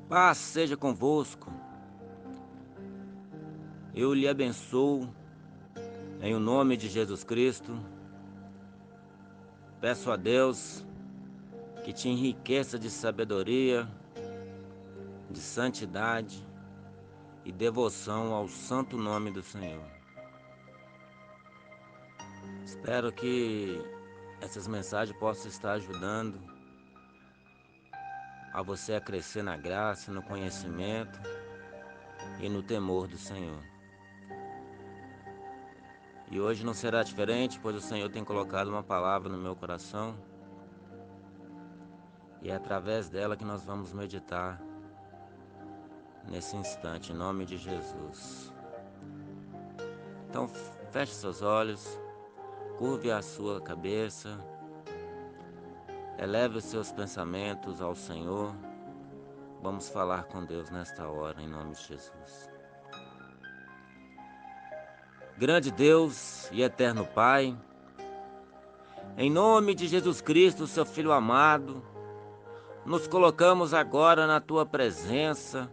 Paz seja convosco. Eu lhe abençoo em o nome de Jesus Cristo. Peço a Deus que te enriqueça de sabedoria, de santidade e devoção ao santo nome do Senhor. Espero que essas mensagens possam estar ajudando a você a crescer na graça, no conhecimento e no temor do Senhor. E hoje não será diferente, pois o Senhor tem colocado uma palavra no meu coração e é através dela que nós vamos meditar nesse instante, em nome de Jesus. Então, feche seus olhos, curve a sua cabeça, eleve os seus pensamentos ao Senhor. Vamos falar com Deus nesta hora, em nome de Jesus. Grande Deus e eterno Pai, em nome de Jesus Cristo, seu Filho amado, nos colocamos agora na Tua presença,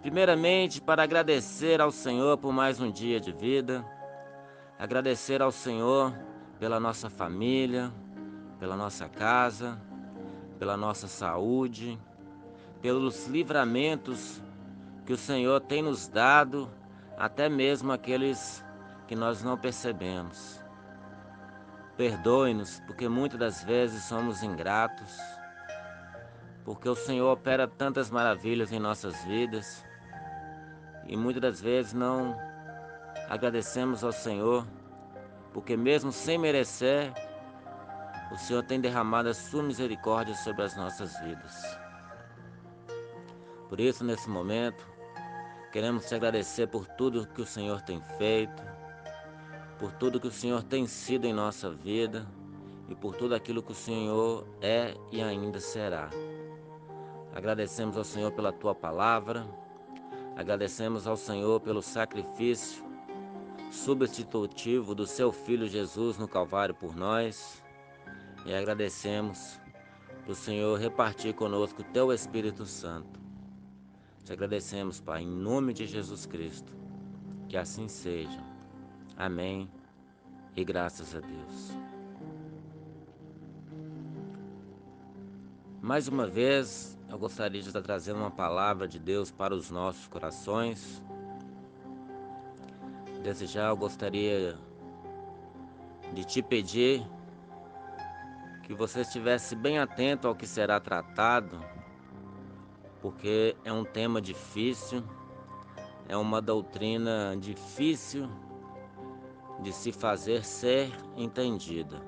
primeiramente para agradecer ao Senhor por mais um dia de vida, agradecer ao Senhor pela nossa família, pela nossa casa, pela nossa saúde, pelos livramentos que o Senhor tem nos dado, até mesmo aqueles que nós não percebemos. Perdoe-nos, porque muitas das vezes somos ingratos, porque o Senhor opera tantas maravilhas em nossas vidas e muitas das vezes não agradecemos ao Senhor, porque mesmo sem merecer, o Senhor tem derramado a sua misericórdia sobre as nossas vidas. Por isso, nesse momento, queremos te agradecer por tudo que o Senhor tem feito, por tudo que o Senhor tem sido em nossa vida e por tudo aquilo que o Senhor é e ainda será. Agradecemos ao Senhor pela tua palavra, agradecemos ao Senhor pelo sacrifício substitutivo do seu Filho Jesus no Calvário por nós e agradecemos por o Senhor repartir conosco o teu Espírito Santo. Te agradecemos, Pai, em nome de Jesus Cristo. Que assim seja. Amém. E graças a Deus. Mais uma vez, eu gostaria de estar trazendo uma palavra de Deus para os nossos corações. Desde já eu gostaria de te pedir que você estivesse bem atento ao que será tratado, porque é um tema difícil, é uma doutrina difícil de se fazer ser entendida.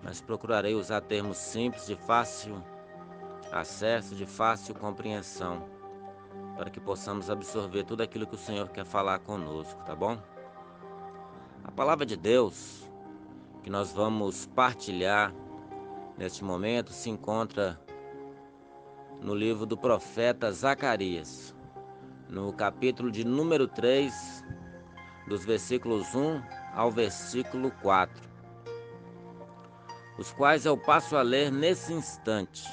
Mas procurarei usar termos simples, de fácil acesso, de fácil compreensão, para que possamos absorver tudo aquilo que o Senhor quer falar conosco, tá bom? A palavra de Deus que nós vamos partilhar neste momento se encontra no livro do profeta Zacarias, no capítulo de número 3, dos versículos 1 ao versículo 4, os quais eu passo a ler nesse instante.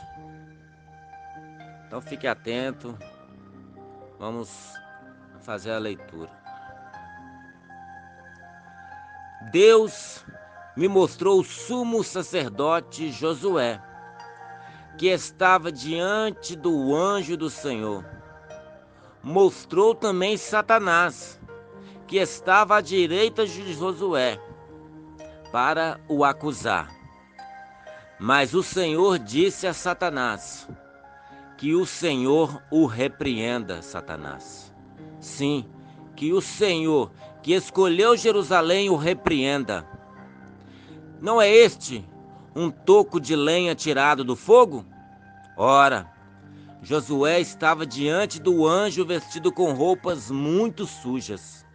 Então fique atento, vamos fazer a leitura. Deus me mostrou o sumo sacerdote Josué, que estava diante do anjo do Senhor. Mostrou também Satanás, que estava à direita de Josué, para o acusar. Mas o Senhor disse a Satanás: que o Senhor o repreenda, Satanás. Sim, que o Senhor, que escolheu Jerusalém, o repreenda. Não é este um toco de lenha tirado do fogo? Ora, Josué estava diante do anjo vestido com roupas muito sujas.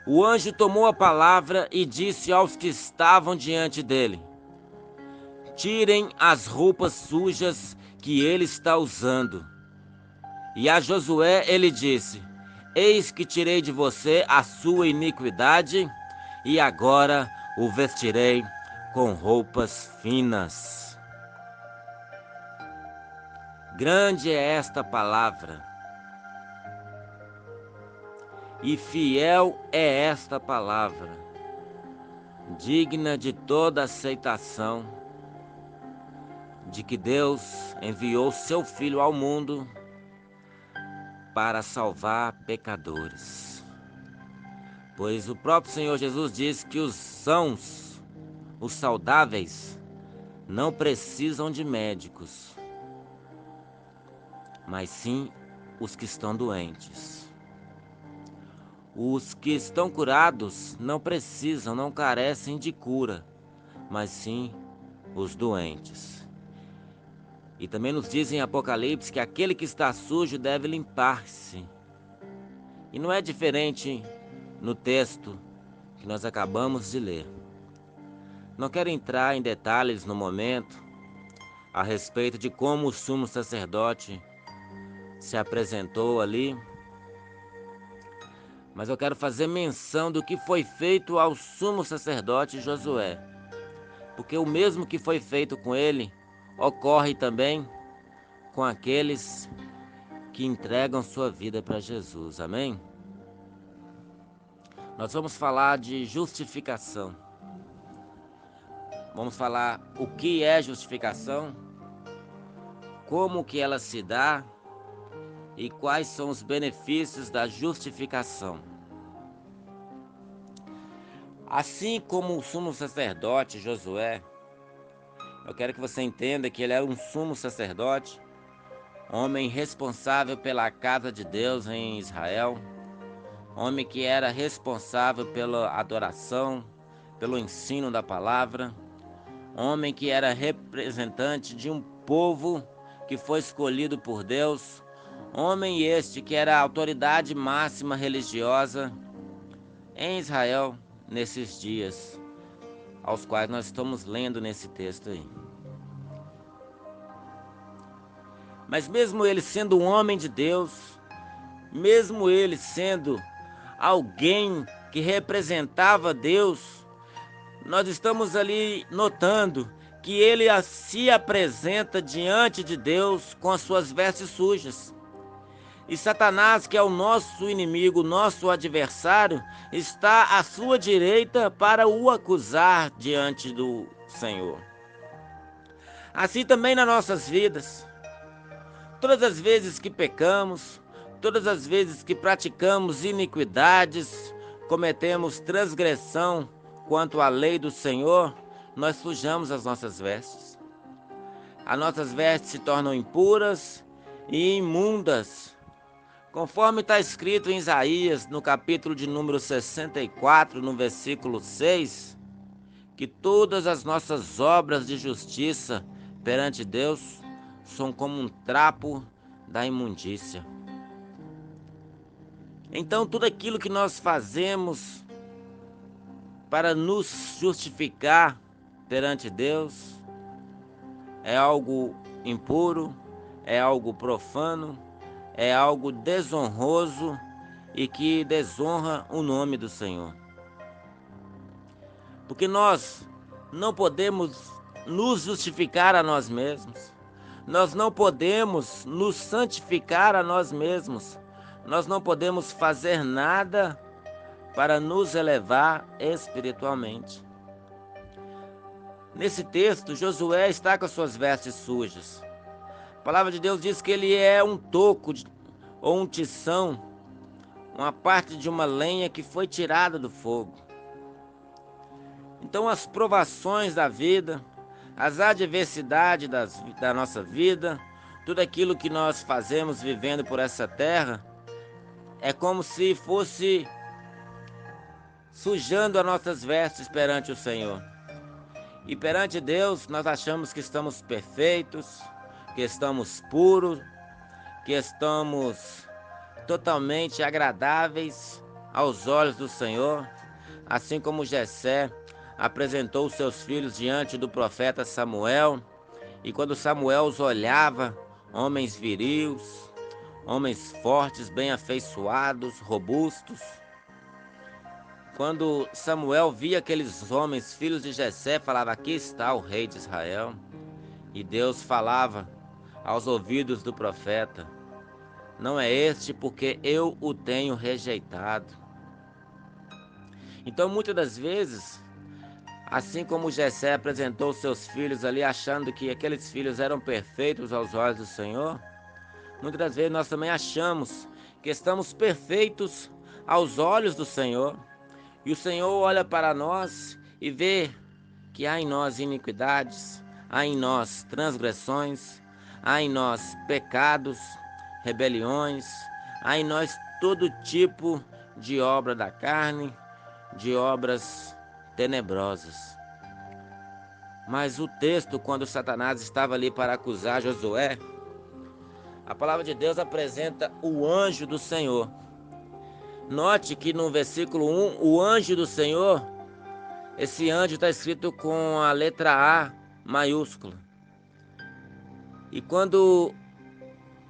O anjo tomou a palavra e disse aos que estavam diante dele: tirem as roupas sujas que ele está usando. E a Josué ele disse: eis que tirei de você a sua iniquidade, e agora o vestirei com roupas finas. grande é esta palavra, e fiel é esta palavra, digna de toda aceitação, de que Deus enviou seu Filho ao mundo para salvar pecadores. Pois o próprio Senhor Jesus diz que os sãos, os saudáveis, não precisam de médicos, mas sim os que estão doentes. Os que estão curados não precisam, não carecem de cura, mas sim os doentes. E também nos diz em Apocalipse que aquele que está sujo deve limpar-se. E não é diferente no texto que nós acabamos de ler. Não quero entrar em detalhes no momento a respeito de como o sumo sacerdote se apresentou ali, mas eu quero fazer menção do que foi feito ao sumo sacerdote Josué, porque o mesmo que foi feito com ele ocorre também com aqueles que entregam sua vida para Jesus, amém? Nós vamos falar de justificação. Vamos falar o que é justificação, como que ela se dá e quais são os benefícios da justificação. Assim como o sumo sacerdote Josué, eu quero que você entenda que ele era um sumo sacerdote, homem responsável pela casa de Deus em Israel, homem que era responsável pela adoração, pelo ensino da palavra, homem que era representante de um povo que foi escolhido por Deus, homem este que era a autoridade máxima religiosa em Israel nesses dias, aos quais nós estamos lendo nesse texto aí. Mas mesmo ele sendo um homem de Deus, mesmo ele sendo alguém que representava Deus, nós estamos ali notando que ele se apresenta diante de Deus com as suas vestes sujas. E Satanás, que é o nosso inimigo, nosso adversário, está à sua direita para o acusar diante do Senhor. Assim também nas nossas vidas. Todas as vezes que pecamos, todas as vezes que praticamos iniquidades, cometemos transgressão quanto à lei do Senhor, nós sujamos as nossas vestes. As nossas vestes se tornam impuras e imundas, conforme está escrito em Isaías, no capítulo de número 64, no versículo 6, que todas as nossas obras de justiça perante Deus são como um trapo da imundícia. Então, tudo aquilo que nós fazemos para nos justificar perante Deus é algo impuro, é algo profano, é algo desonroso e que desonra o nome do Senhor. Porque nós não podemos nos justificar a nós mesmos. Nós não podemos nos santificar a nós mesmos. Nós não podemos fazer nada para nos elevar espiritualmente. Nesse texto, Josué está com as suas vestes sujas. A palavra de Deus diz que ele é um toco ou um tição, uma parte de uma lenha que foi tirada do fogo. Então as provações da vida, as adversidades da nossa vida, tudo aquilo que nós fazemos vivendo por essa terra, é como se fosse sujando as nossas vestes perante o Senhor. E perante Deus nós achamos que estamos perfeitos, que estamos puros, que estamos totalmente agradáveis aos olhos do Senhor, assim como Jessé apresentou os seus filhos diante do profeta Samuel, e quando Samuel os olhava, homens viris, homens fortes, bem afeiçoados, robustos, quando Samuel via aqueles homens, filhos de Jessé, falava: aqui está o rei de Israel. E Deus falava aos ouvidos do profeta: não é este, porque eu o tenho rejeitado. Então, muitas das vezes, assim como Jessé apresentou seus filhos ali, achando que aqueles filhos eram perfeitos aos olhos do Senhor, muitas das vezes nós também achamos que estamos perfeitos aos olhos do Senhor, e o Senhor olha para nós e vê que há em nós iniquidades, há em nós transgressões, há em nós pecados, rebeliões, há em nós todo tipo de obra da carne, de obras tenebrosas. Mas o texto, quando Satanás estava ali para acusar Josué, a palavra de Deus apresenta o anjo do Senhor. Note que no versículo 1, o anjo do Senhor, esse anjo está escrito com a letra A maiúscula. E quando,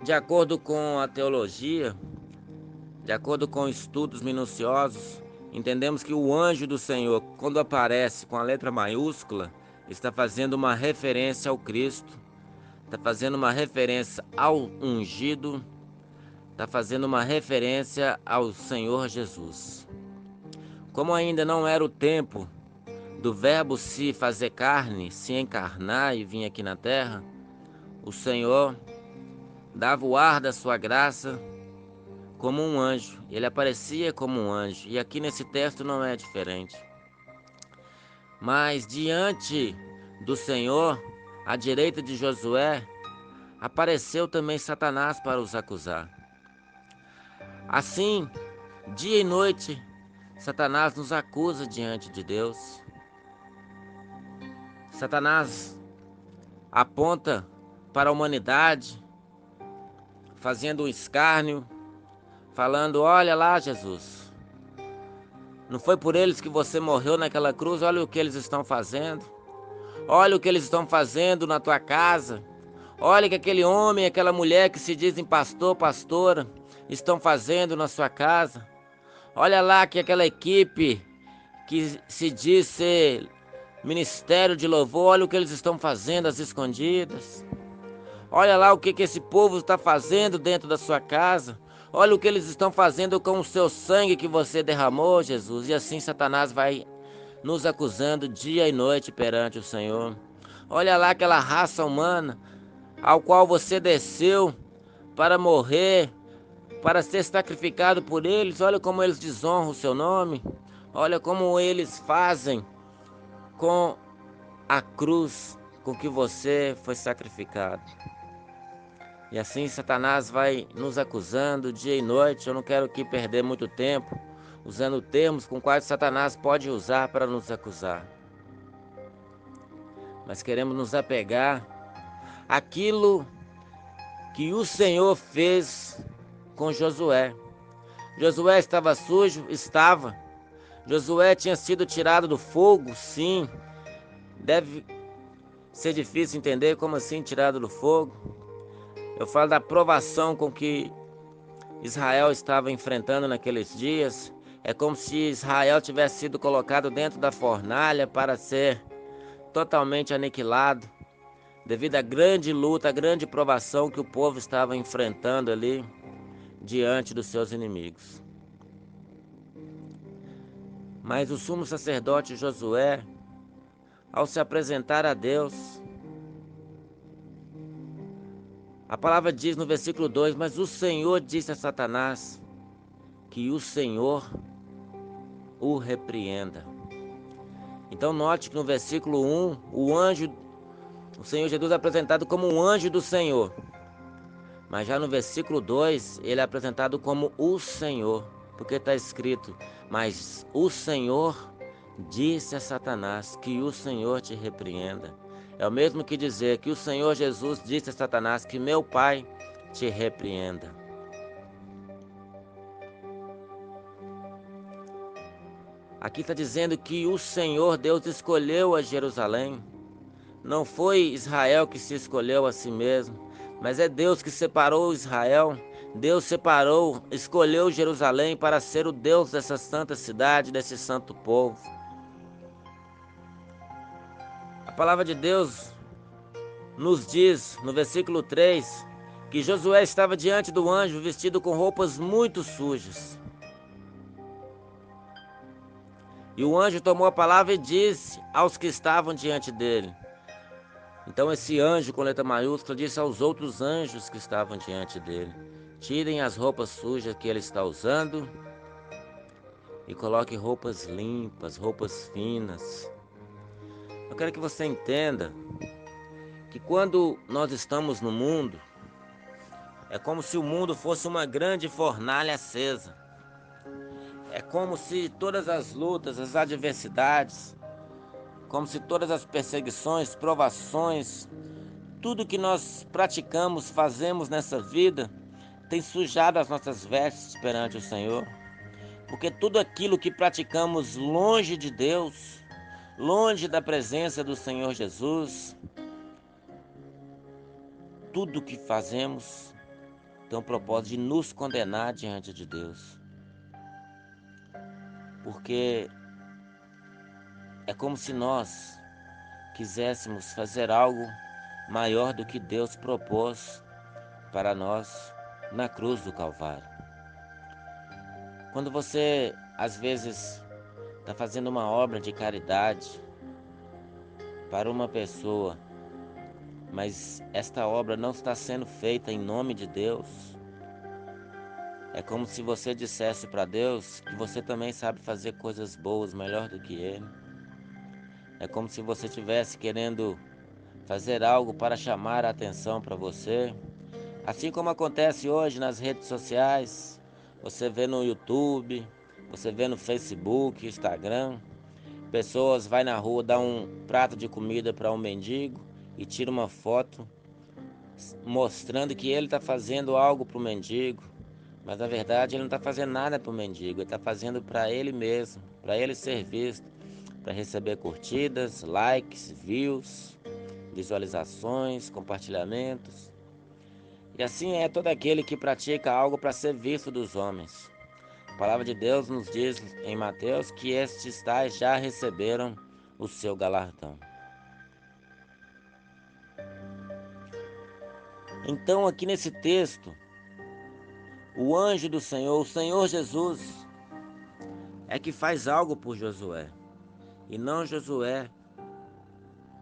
de acordo com a teologia, de acordo com estudos minuciosos, entendemos que o anjo do Senhor, quando aparece com a letra maiúscula, está fazendo uma referência ao Cristo, está fazendo uma referência ao ungido, está fazendo uma referência ao Senhor Jesus. Como ainda não era o tempo do verbo se fazer carne, se encarnar e vir aqui na terra, o Senhor dava o ar da sua graça como um anjo. Ele aparecia como um anjo. E aqui nesse texto não é diferente. Mas diante do Senhor, à direita de Josué, apareceu também Satanás para os acusar. Assim, dia e noite, Satanás nos acusa diante de Deus. Satanás aponta para a humanidade, fazendo um escárnio, falando: olha lá, Jesus, não foi por eles que você morreu naquela cruz? Olha o que eles estão fazendo. Olha o que eles estão fazendo na tua casa. Olha que aquele homem, aquela mulher que se dizem pastor, pastora, estão fazendo na sua casa. Olha lá que aquela equipe que se diz ser ministério de louvor, olha o que eles estão fazendo às escondidas. Olha lá o que esse povo está fazendo dentro da sua casa. Olha o que eles estão fazendo com o seu sangue que você derramou, Jesus. E assim Satanás vai nos acusando dia e noite perante o Senhor. Olha lá aquela raça humana ao qual você desceu para morrer, para ser sacrificado por eles. Olha como eles desonram o seu nome. Olha como eles fazem com a cruz com que você foi sacrificado. E assim Satanás vai nos acusando dia e noite. Eu não quero aqui perder muito tempo usando termos com quais Satanás pode usar para nos acusar. Mas queremos nos apegar àquilo que o Senhor fez com Josué. Josué estava sujo? Estava. Josué tinha sido tirado do fogo? Sim. Deve ser difícil entender como assim tirado do fogo. Eu falo da provação com que Israel estava enfrentando naqueles dias. É como se Israel tivesse sido colocado dentro da fornalha para ser totalmente aniquilado, devido à grande luta, à grande provação que o povo estava enfrentando ali diante dos seus inimigos. Mas o sumo sacerdote Josué, ao se apresentar a Deus, a palavra diz no versículo 2: mas o Senhor disse a Satanás que o Senhor o repreenda. Então note que no versículo 1, o Senhor Jesus é apresentado como um anjo do Senhor. Mas já no versículo 2, ele é apresentado como o Senhor, porque está escrito: mas o Senhor disse a Satanás que o Senhor te repreenda. É o mesmo que dizer que o Senhor Jesus disse a Satanás que meu Pai te repreenda. Aqui está dizendo que o Senhor Deus escolheu a Jerusalém. Não foi Israel que se escolheu a si mesmo, mas é Deus que separou Israel. Deus separou, escolheu Jerusalém para ser o Deus dessa santa cidade, desse santo povo. A palavra de Deus nos diz, no versículo 3, que Josué estava diante do anjo vestido com roupas muito sujas. E o anjo tomou a palavra e disse aos que estavam diante dele. Então esse anjo com letra maiúscula disse aos outros anjos que estavam diante dele: tirem as roupas sujas que ele está usando e coloquem roupas limpas, roupas finas. Eu quero que você entenda que quando nós estamos no mundo, é como se o mundo fosse uma grande fornalha acesa. É como se todas as lutas, as adversidades, como se todas as perseguições, provações, tudo que nós praticamos, fazemos nessa vida, tem sujado as nossas vestes perante o Senhor. Porque tudo aquilo que praticamos longe de Deus, longe da presença do Senhor Jesus, tudo que fazemos tem o propósito de nos condenar diante de Deus. Porque é como se nós quiséssemos fazer algo maior do que Deus propôs para nós na cruz do Calvário. Quando você, às vezes, está fazendo uma obra de caridade para uma pessoa, mas esta obra não está sendo feita em nome de Deus, é como se você dissesse para Deus que você também sabe fazer coisas boas melhor do que Ele. É como se você estivesse querendo fazer algo para chamar a atenção para você. Assim como acontece hoje nas redes sociais, você vê no YouTube, você vê no Facebook, Instagram, pessoas vai na rua dar um prato de comida para um mendigo e tira uma foto mostrando que ele está fazendo algo para o mendigo, mas na verdade ele não está fazendo nada para o mendigo, ele está fazendo para ele mesmo, para ele ser visto, para receber curtidas, likes, views, visualizações, compartilhamentos. E assim é todo aquele que pratica algo para ser visto dos homens. A palavra de Deus nos diz em Mateus que estes tais já receberam o seu galardão. Então, aqui nesse texto, o anjo do Senhor, o Senhor Jesus, é que faz algo por Josué. E não Josué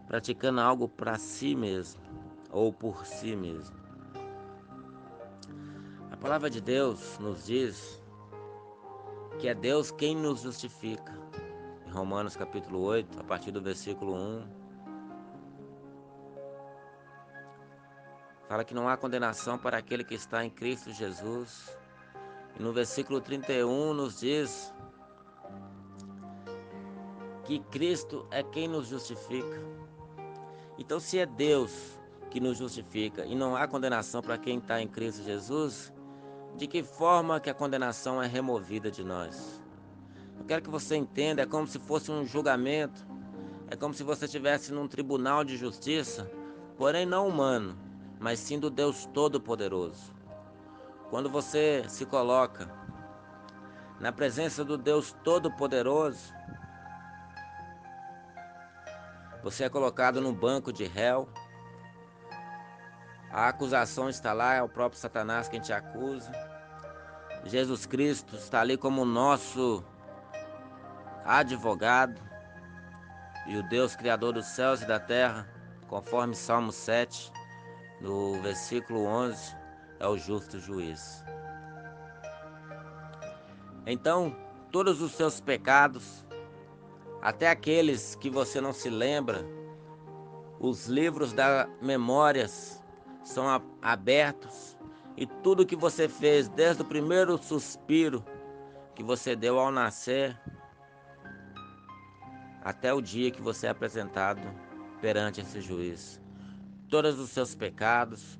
praticando algo para si mesmo, ou por si mesmo. A palavra de Deus nos diz que é Deus quem nos justifica. Em Romanos capítulo 8, a partir do versículo 1, fala que não há condenação para aquele que está em Cristo Jesus. E no versículo 31 nos diz que Cristo é quem nos justifica. Então, se é Deus que nos justifica e não há condenação para quem está em Cristo Jesus, de que forma que a condenação é removida de nós? Eu quero que você entenda, é como se fosse um julgamento, é como se você estivesse num tribunal de justiça, porém não humano, mas sim do Deus Todo-Poderoso. Quando você se coloca na presença do Deus Todo-Poderoso, você é colocado num banco de réu, a acusação está lá, é o próprio Satanás quem te acusa. Jesus Cristo está ali como nosso advogado, e o Deus Criador dos céus e da terra, conforme Salmo 7, no versículo 11, é o justo juiz. Então, todos os seus pecados, até aqueles que você não se lembra, os livros das memórias são abertos, e tudo que você fez desde o primeiro suspiro que você deu ao nascer, até o dia que você é apresentado perante esse juiz. Todos os seus pecados,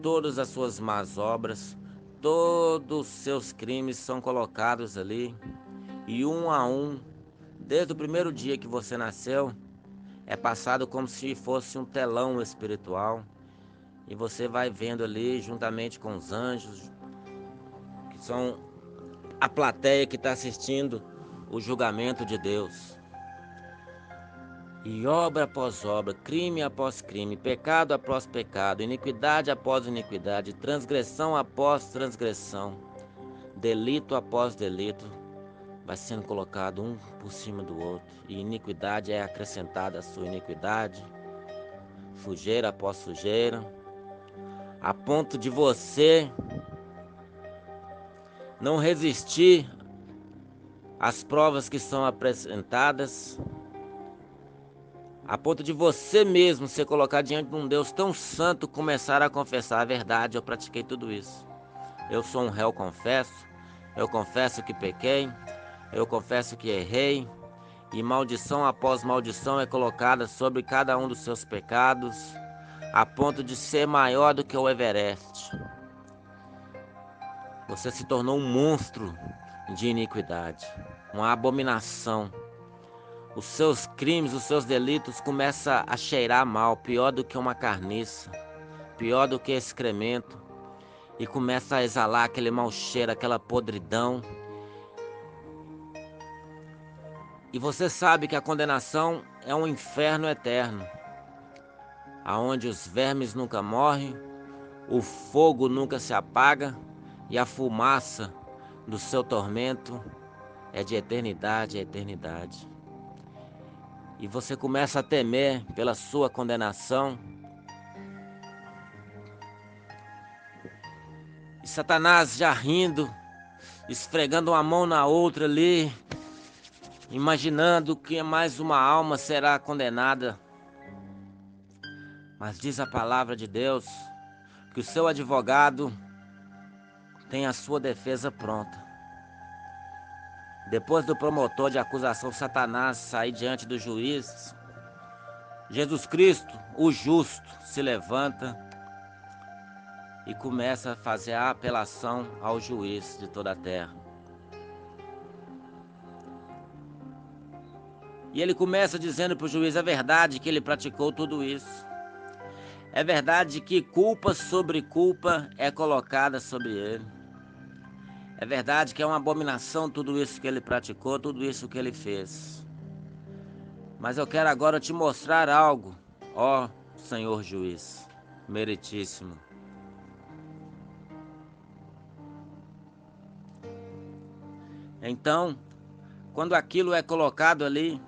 todas as suas más obras, todos os seus crimes são colocados ali, e um a um, desde o primeiro dia que você nasceu, é passado como se fosse um telão espiritual, e você vai vendo ali, juntamente com os anjos, que são a plateia que está assistindo o julgamento de Deus. E obra após obra, crime após crime, pecado após pecado, iniquidade após iniquidade, transgressão após transgressão, delito após delito, vai sendo colocado um por cima do outro, e iniquidade é acrescentada à sua iniquidade, sujeira após sujeira, a ponto de você não resistir às provas que são apresentadas, a ponto de você mesmo ser colocado diante de um Deus tão santo, começar a confessar a verdade. Eu pratiquei tudo isso. Eu sou um réu, confesso. Eu confesso que pequei. Eu confesso que errei. E maldição após maldição é colocada sobre cada um dos seus pecados, a ponto de ser maior do que o Everest. Você se tornou um monstro de iniquidade, uma abominação. Os seus crimes, os seus delitos começam a cheirar mal, pior do que uma carniça, pior do que excremento, e começa a exalar aquele mau cheiro, aquela podridão. E você sabe que a condenação é um inferno eterno, aonde os vermes nunca morrem, o fogo nunca se apaga e a fumaça do seu tormento é de eternidade a eternidade. E você começa a temer pela sua condenação. E Satanás já rindo, esfregando uma mão na outra ali, imaginando que mais uma alma será condenada. Mas diz a palavra de Deus que o seu advogado tem a sua defesa pronta. Depois do promotor de acusação Satanás sair diante do juiz, Jesus Cristo, o justo, se levanta e começa a fazer a apelação ao juiz de toda a terra. E ele começa dizendo para o juiz a verdade que ele praticou tudo isso. É verdade que culpa sobre culpa é colocada sobre ele. É verdade que é uma abominação tudo isso que ele praticou, tudo isso que ele fez. Mas eu quero agora te mostrar algo, ó Senhor juiz, meritíssimo. Então, quando aquilo é colocado ali,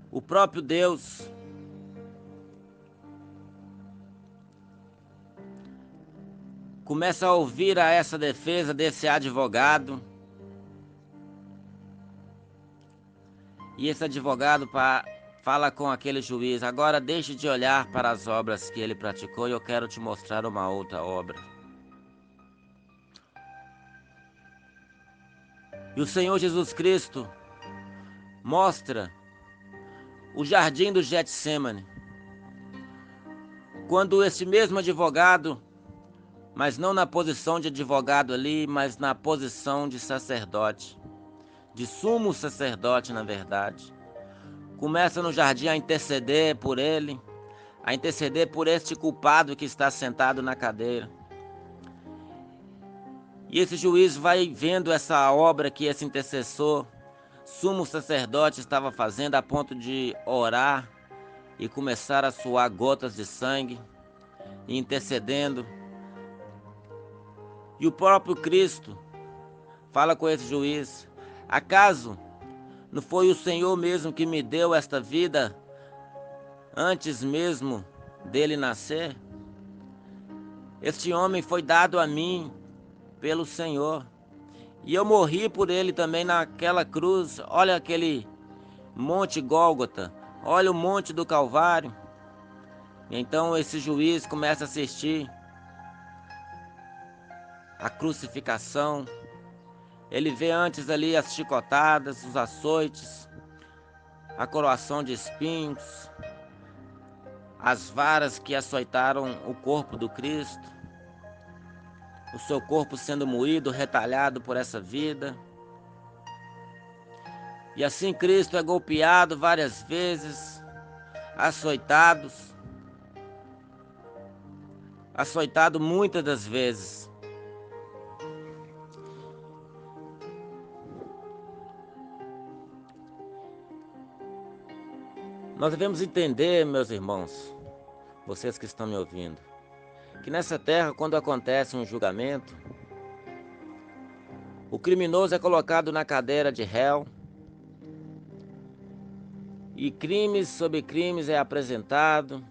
o próprio Deus começa a ouvir a essa defesa desse advogado. E esse advogado fala com aquele juiz: agora deixe de olhar para as obras que ele praticou e eu quero te mostrar uma outra obra. E o Senhor Jesus Cristo mostra o jardim do Getsêmani, quando esse mesmo advogado, mas não na posição de advogado ali, mas na posição de sacerdote, de sumo sacerdote, na verdade, começa no jardim a interceder por ele, a interceder por este culpado que está sentado na cadeira. E esse juiz vai vendo essa obra que esse intercessor, sumo sacerdote, estava fazendo, a ponto de orar e começar a suar gotas de sangue, e intercedendo. E o próprio Cristo fala com esse juiz: acaso não foi o Senhor mesmo que me deu esta vida antes mesmo dele nascer? Este homem foi dado a mim pelo Senhor, e eu morri por ele também naquela cruz. Olha aquele monte Gólgota, olha o monte do Calvário. Então esse juiz começa a assistir a crucificação. Ele vê antes ali as chicotadas, os açoites, a coroação de espinhos, as varas que açoitaram o corpo do Cristo, o seu corpo sendo moído, retalhado por essa vida. E assim Cristo é golpeado várias vezes, açoitado muitas das vezes. Nós devemos entender, meus irmãos, vocês que estão me ouvindo, que nessa terra, quando acontece um julgamento, o criminoso é colocado na cadeira de réu e crimes sobre crimes é apresentado.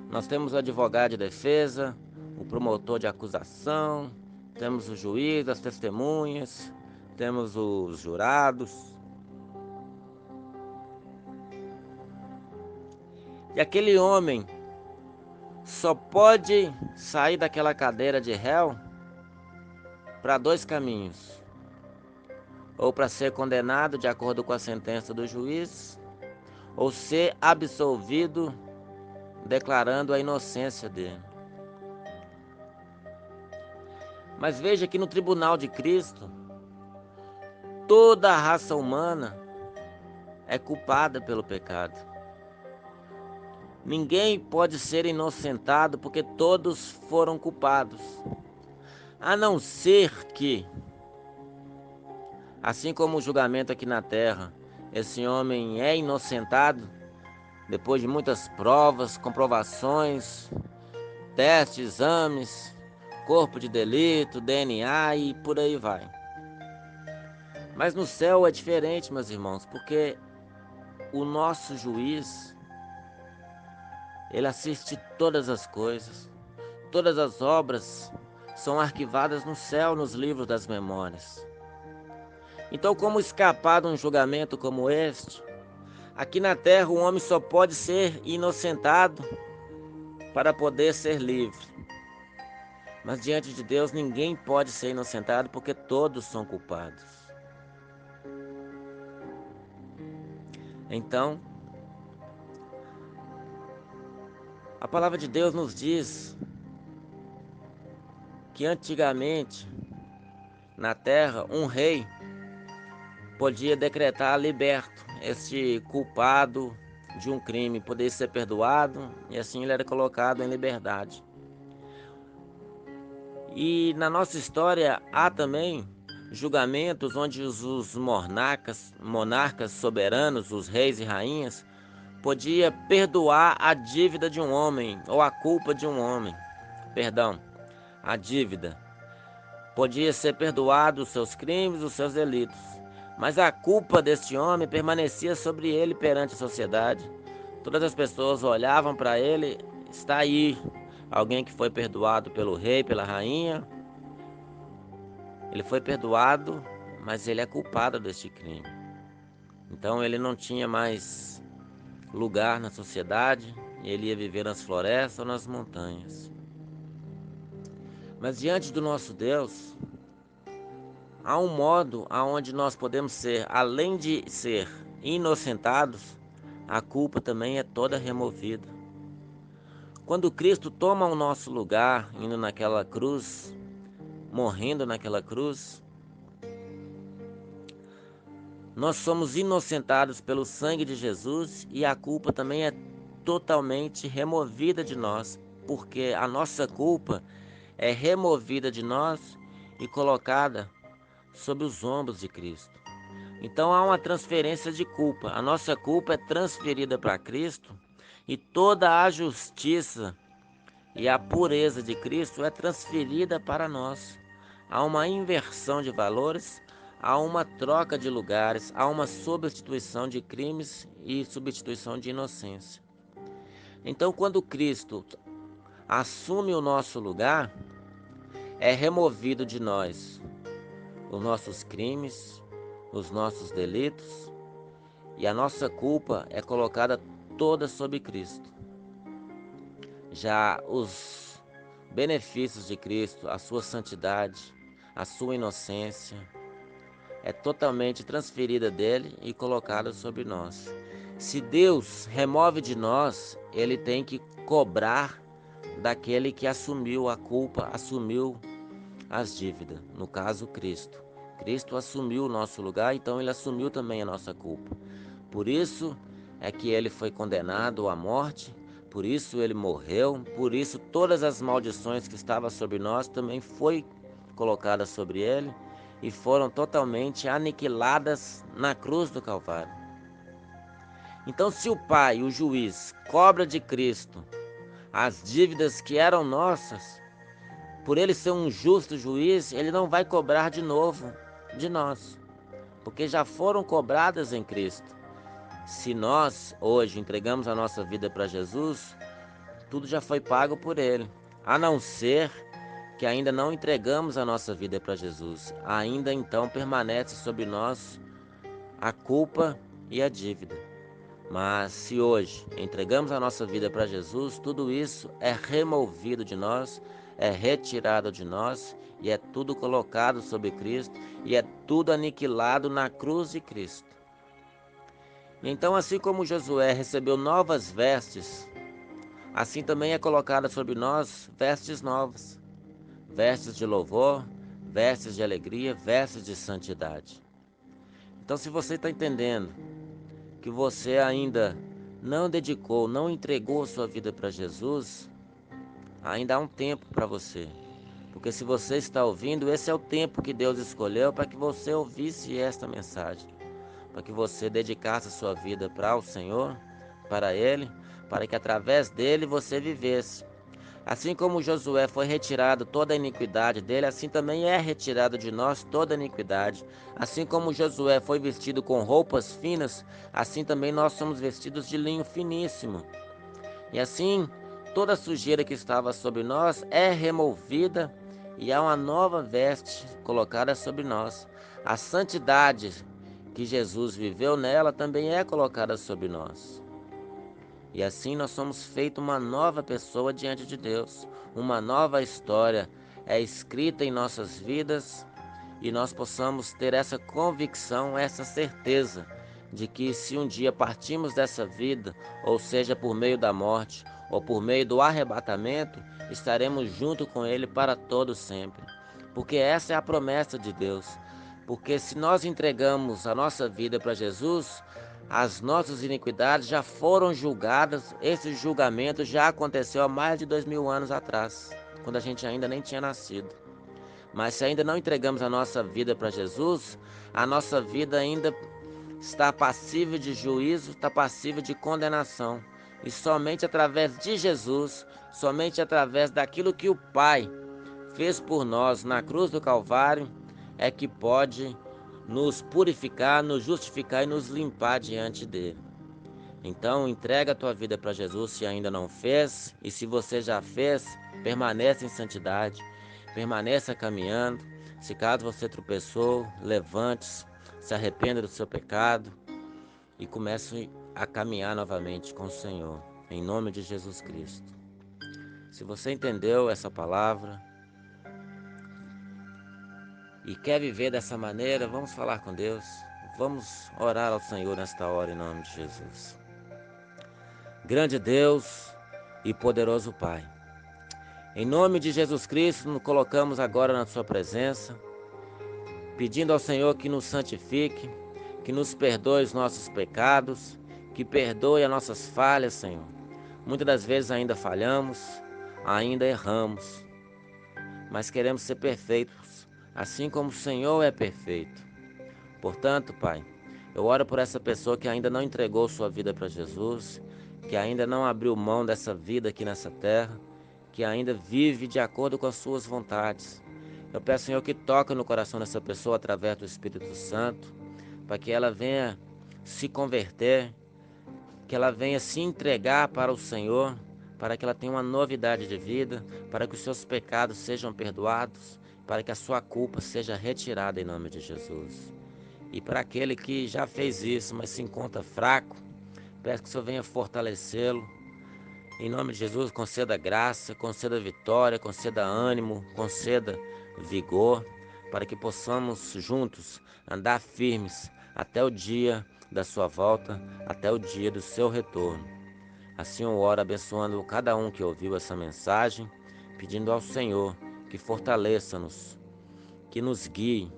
Nós temos o advogado de defesa, o promotor de acusação, temos o juiz, as testemunhas, temos os jurados. E aquele homem só pode sair daquela cadeira de réu para dois caminhos: ou para ser condenado de acordo com a sentença do juiz, ou ser absolvido declarando a inocência dele. Mas veja que no tribunal de Cristo, toda a raça humana é culpada pelo pecado. Ninguém pode ser inocentado porque todos foram culpados. A não ser que, assim como o julgamento aqui na terra, esse homem é inocentado depois de muitas provas, comprovações, testes, exames, corpo de delito, DNA e por aí vai. Mas no céu é diferente, meus irmãos, porque o nosso juiz, ele assiste todas as coisas, todas as obras são arquivadas no céu, nos livros das memórias. Então, como escapar de um julgamento como este? Aqui na terra o homem só pode ser inocentado para poder ser livre. Mas diante de Deus ninguém pode ser inocentado porque todos são culpados. Então, a palavra de Deus nos diz que antigamente, na terra, um rei podia decretar liberto este culpado de um crime, poder ser perdoado, e assim ele era colocado em liberdade. E na nossa história há também julgamentos onde os monarcas soberanos, os reis e rainhas, podia perdoar a dívida de um homem ou a culpa de um homem. Perdão, a dívida. Podia ser perdoado os seus crimes, os seus delitos, mas a culpa deste homem permanecia sobre ele perante a sociedade. Todas as pessoas olhavam para ele: está aí alguém que foi perdoado pelo rei, pela rainha. Ele foi perdoado, mas ele é culpado deste crime. Então ele não tinha mais lugar na sociedade, ele ia viver nas florestas ou nas montanhas. Mas diante do nosso Deus, há um modo aonde nós podemos ser, além de ser inocentados, a culpa também é toda removida. Quando Cristo toma o nosso lugar, indo naquela cruz, morrendo naquela cruz, nós somos inocentados pelo sangue de Jesus e a culpa também é totalmente removida de nós, porque a nossa culpa é removida de nós e colocada sobre os ombros de Cristo. Então há uma transferência de culpa. A nossa culpa é transferida para Cristo e toda a justiça e a pureza de Cristo é transferida para nós. Há uma inversão de valores, há uma troca de lugares, há uma substituição de crimes e substituição de inocência. Então, quando Cristo assume o nosso lugar, é removido de nós os nossos crimes, os nossos delitos, e a nossa culpa é colocada toda sobre Cristo. Já os benefícios de Cristo, a sua santidade, a sua inocência, é totalmente transferida dele e colocada sobre nós. Se Deus remove de nós, ele tem que cobrar daquele que assumiu a culpa, assumiu as dívidas, no caso Cristo. Cristo assumiu o nosso lugar, então ele assumiu também a nossa culpa. Por isso é que ele foi condenado à morte, por isso ele morreu, por isso todas as maldições que estavam sobre nós também foi colocadas sobre ele e foram totalmente aniquiladas na cruz do Calvário. Então, se o Pai, o juiz, cobra de Cristo as dívidas que eram nossas, por ele ser um justo juiz, ele não vai cobrar de novo de nós, porque já foram cobradas em Cristo. Se nós hoje entregamos a nossa vida para Jesus, tudo já foi pago por ele, a não ser que ainda não entregamos a nossa vida para Jesus. Ainda então permanece sobre nós a culpa e a dívida. Mas se hoje entregamos a nossa vida para Jesus, tudo isso é removido de nós, é retirado de nós e é tudo colocado sobre Cristo e é tudo aniquilado na cruz de Cristo. E então, assim como Josué recebeu novas vestes, assim também é colocada sobre nós vestes novas, vestes de louvor, vestes de alegria, vestes de santidade. Então, se você está entendendo que você ainda não dedicou, não entregou sua vida para Jesus, ainda há um tempo para você. Porque se você está ouvindo, esse é o tempo que Deus escolheu para que você ouvisse esta mensagem, para que você dedicasse a sua vida para o Senhor, para Ele, para que através dele você vivesse. Assim como Josué foi retirado toda a iniquidade dele, assim também é retirado de nós toda a iniquidade. Assim como Josué foi vestido com roupas finas, assim também nós somos vestidos de linho finíssimo. E assim, toda a sujeira que estava sobre nós é removida e há uma nova veste colocada sobre nós. A santidade que Jesus viveu nela também é colocada sobre nós. E assim nós somos feitos uma nova pessoa diante de Deus. Uma nova história é escrita em nossas vidas e nós possamos ter essa convicção, essa certeza de que se um dia partirmos dessa vida, ou seja, por meio da morte ou por meio do arrebatamento, estaremos junto com Ele para todo sempre. Porque essa é a promessa de Deus. Porque se nós entregamos a nossa vida para Jesus, as nossas iniquidades já foram julgadas. Esse julgamento já aconteceu há mais de 2000 anos atrás, quando a gente ainda nem tinha nascido. Mas se ainda não entregamos a nossa vida para Jesus, a nossa vida ainda está passível de juízo, está passível de condenação. E somente através de Jesus, somente através daquilo que o Pai fez por nós na cruz do Calvário, é que pode nos purificar, nos justificar e nos limpar diante dele. Então, entrega a tua vida para Jesus se ainda não fez, e se você já fez, permaneça em santidade, permaneça caminhando. Se caso você tropeçou, levante-se, se arrependa do seu pecado e comece a caminhar novamente com o Senhor, em nome de Jesus Cristo. Se você entendeu essa palavra e quer viver dessa maneira, vamos falar com Deus, vamos orar ao Senhor nesta hora em nome de Jesus. Grande Deus e poderoso Pai, em nome de Jesus Cristo, nos colocamos agora na sua presença, pedindo ao Senhor que nos santifique, que nos perdoe os nossos pecados, que perdoe as nossas falhas, Senhor. Muitas das vezes ainda falhamos, ainda erramos, mas queremos ser perfeitos, assim como o Senhor é perfeito. Portanto, Pai, eu oro por essa pessoa que ainda não entregou sua vida para Jesus, que ainda não abriu mão dessa vida aqui nessa terra, que ainda vive de acordo com as suas vontades. Eu peço, Senhor, que toque no coração dessa pessoa através do Espírito Santo, para que ela venha se converter, que ela venha se entregar para o Senhor, para que ela tenha uma novidade de vida, para que os seus pecados sejam perdoados, para que a sua culpa seja retirada em nome de Jesus. E para aquele que já fez isso, mas se encontra fraco, peço que o Senhor venha fortalecê-lo. Em nome de Jesus, conceda graça, conceda vitória, conceda ânimo, conceda vigor, para que possamos juntos andar firmes até o dia da sua volta, até o dia do seu retorno. Assim eu oro abençoando cada um que ouviu essa mensagem, pedindo ao Senhor que fortaleça-nos, que nos guie,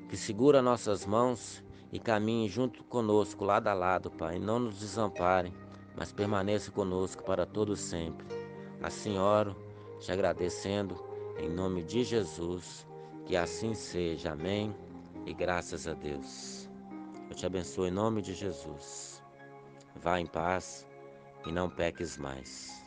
que segura nossas mãos e caminhe junto conosco, lado a lado, Pai. Não nos desampare, mas permaneça conosco para todo sempre. Assim oro, te agradecendo, em nome de Jesus, que assim seja. Amém e graças a Deus. Eu te abençoo em nome de Jesus. Vá em paz e não peques mais.